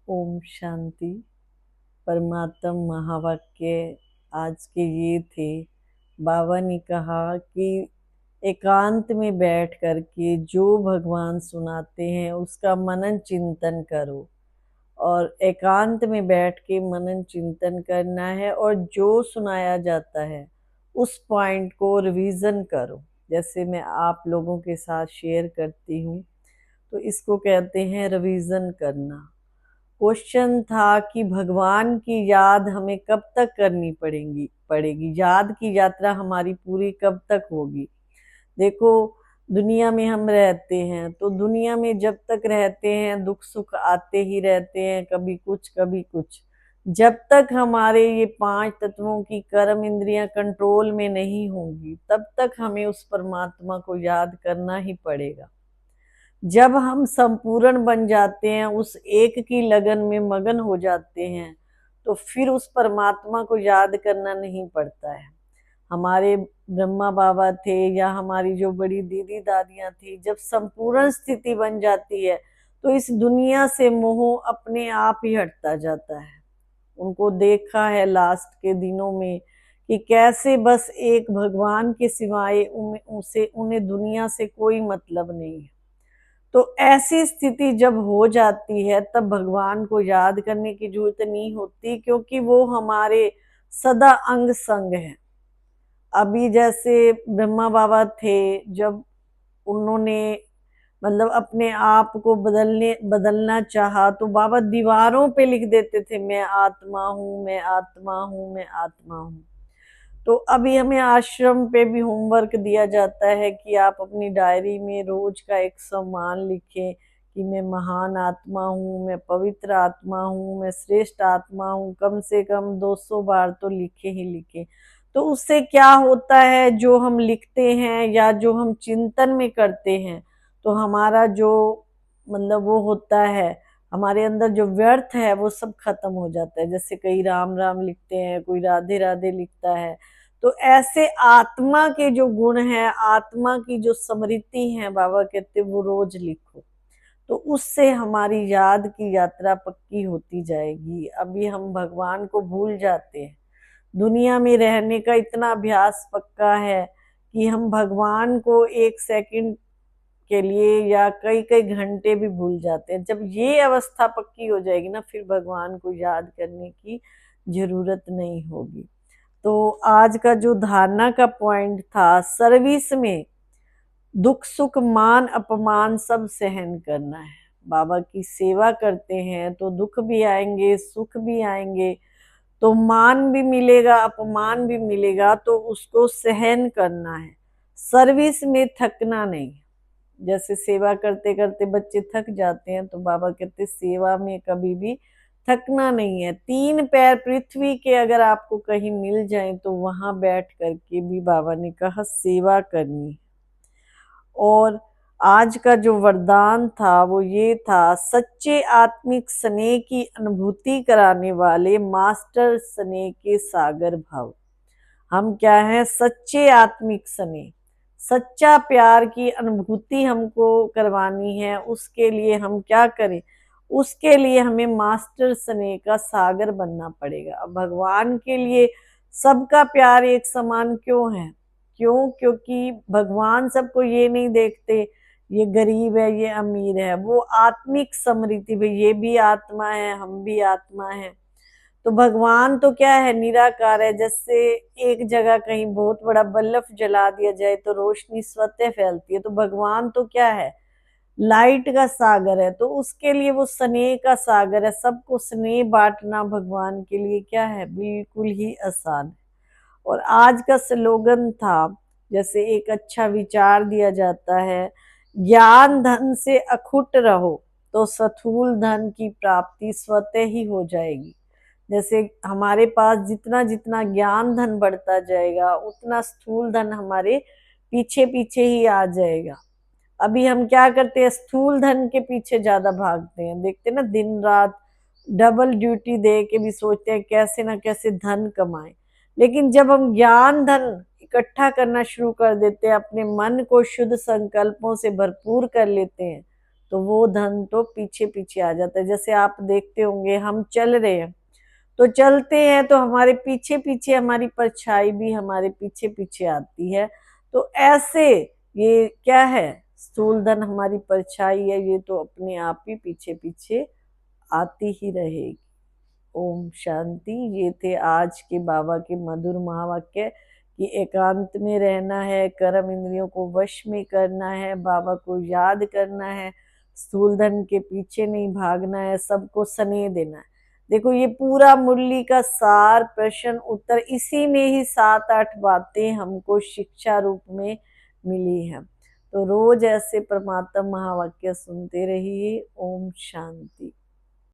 ओम शांति। परमात्म महावाक्य आज के ये थे। बाबा ने कहा कि एकांत में बैठ करके जो भगवान सुनाते हैं उसका मनन चिंतन करो, और एकांत में बैठ के मनन चिंतन करना है, और जो सुनाया जाता है उस पॉइंट को रिवीजन करो। जैसे मैं आप लोगों के साथ शेयर करती हूँ, तो इसको कहते हैं रिवीजन करना। क्वेश्चन था कि भगवान की याद हमें कब तक करनी पड़ेगी, याद की यात्रा हमारी पूरी कब तक होगी। देखो, दुनिया में हम रहते हैं, तो दुनिया में जब तक रहते हैं दुख सुख आते ही रहते हैं, कभी कुछ कभी कुछ। जब तक हमारे ये 5 तत्वों की कर्म इंद्रियां कंट्रोल में नहीं होंगी, तब तक हमें उस परमात्मा को याद करना ही पड़ेगा। जब हम संपूर्ण बन जाते हैं, उस एक की लगन में मगन हो जाते हैं, तो फिर उस परमात्मा को याद करना नहीं पड़ता है। हमारे ब्रह्मा बाबा थे या हमारी जो बड़ी दीदी दादियां थी, जब संपूर्ण स्थिति बन जाती है तो इस दुनिया से मोह अपने आप ही हटता जाता है। उनको देखा है लास्ट के दिनों में कि कैसे बस एक भगवान के सिवाय उन्हें दुनिया से कोई मतलब नहीं है। तो ऐसी स्थिति जब हो जाती है तब भगवान को याद करने की जरूरत नहीं होती, क्योंकि वो हमारे सदा अंग संग है। अभी जैसे ब्रह्मा बाबा थे, जब उन्होंने मतलब अपने आप को बदलना चाहा, तो बाबा दीवारों पे लिख देते थे, मैं आत्मा हूँ, मैं आत्मा हूँ, मैं आत्मा हूँ। तो अभी हमें आश्रम पे भी होमवर्क दिया जाता है कि आप अपनी डायरी में रोज का एक सम्मान लिखें कि मैं महान आत्मा हूँ, मैं पवित्र आत्मा हूँ, मैं श्रेष्ठ आत्मा हूँ। कम से कम 200 बार तो लिखे ही लिखे। तो उससे क्या होता है, जो हम लिखते हैं या जो हम चिंतन में करते हैं, तो हमारा जो मतलब वो होता है, हमारे अंदर जो व्यर्थ है वो सब खत्म हो जाता है। जैसे कई राम राम लिखते हैं, कोई राधे राधे लिखता है। तो ऐसे आत्मा के जो गुण हैं, आत्मा की जो स्मृति है, बाबा कहते वो रोज लिखो, तो उससे हमारी याद की यात्रा पक्की होती जाएगी। अभी हम भगवान को भूल जाते हैं। दुनिया में रहने का इतना अभ्यास पक्का है कि हम भगवान को 1 सेकंड के लिए या कई कई घंटे भी भूल जाते हैं। जब ये अवस्था पक्की हो जाएगी ना, फिर भगवान को याद करने की जरूरत नहीं होगी। तो आज का जो धारणा का पॉइंट था, सर्विस में दुख सुख मान अपमान सब सहन करना है। बाबा की सेवा करते हैं तो दुख भी आएंगे, सुख भी आएंगे, तो मान भी मिलेगा, अपमान भी मिलेगा, तो उसको सहन करना है। सर्विस में थकना नहीं। जैसे सेवा करते करते बच्चे थक जाते हैं, तो बाबा कहते सेवा में कभी भी थकना नहीं है। 3 पैर पृथ्वी के अगर आपको कहीं मिल जाए तो वहां बैठ करके भी बाबा ने कहा सेवा करनी। और आज का जो वरदान था वो ये था, सच्चे आत्मिक स्नेह की अनुभूति कराने वाले मास्टर स्नेह के सागर भव। हम क्या हैं? सच्चे आत्मिक स्नेह, सच्चा प्यार की अनुभूति हमको करवानी है। उसके लिए हम क्या करें? उसके लिए हमें मास्टर स्नेह का सागर बनना पड़ेगा। अब भगवान के लिए सबका प्यार एक समान क्यों है? क्यों? क्योंकि भगवान सबको ये नहीं देखते ये गरीब है, ये अमीर है। वो आत्मिक समृद्धि, भाई ये भी आत्मा है, हम भी आत्मा है। तो भगवान तो क्या है? निराकार है। जैसे एक जगह कहीं बहुत बड़ा बल्ब जला दिया जाए तो रोशनी स्वतः फैलती है, तो भगवान तो क्या है? लाइट का सागर है। तो उसके लिए वो स्नेह का सागर है। सबको स्नेह बांटना भगवान के लिए क्या है? बिल्कुल ही आसान है। और आज का स्लोगन था, जैसे एक अच्छा विचार दिया जाता है, ज्ञान धन से अखुट रहो तो स्थूल धन की प्राप्ति स्वतः ही हो जाएगी। जैसे हमारे पास जितना जितना ज्ञान धन बढ़ता जाएगा, उतना स्थूल धन हमारे पीछे पीछे ही आ जाएगा। अभी हम क्या करते हैं? स्थूल धन के पीछे ज्यादा भागते हैं। देखते हैं ना, दिन रात डबल ड्यूटी दे के भी सोचते हैं कैसे ना कैसे धन कमाएं। लेकिन जब हम ज्ञान धन इकट्ठा करना शुरू कर देते हैं, अपने मन को शुद्ध संकल्पों से भरपूर कर लेते हैं, तो वो धन तो पीछे पीछे आ जाता है। जैसे आप देखते होंगे हम चल रहे हैं तो चलते हैं तो हमारे पीछे पीछे हमारी परछाई भी हमारे पीछे पीछे आती है। तो ऐसे ये क्या है, स्थूल धन हमारी परछाई है, ये तो अपने आप ही पीछे पीछे आती ही रहेगी। ओम शांति। ये थे आज के बाबा के मधुर महावाक्य कि एकांत में रहना है, कर्म इंद्रियों को वश में करना है, बाबा को याद करना है, स्थूल धन के पीछे नहीं भागना है, सबको स्नेह देना है। देखो ये पूरा मुरली का सार प्रश्न उत्तर इसी में ही 7-8 बातें हमको शिक्षा रूप में मिली हैं। तो रोज ऐसे परमात्मा महावाक्य सुनते रहिए। ओम शांति।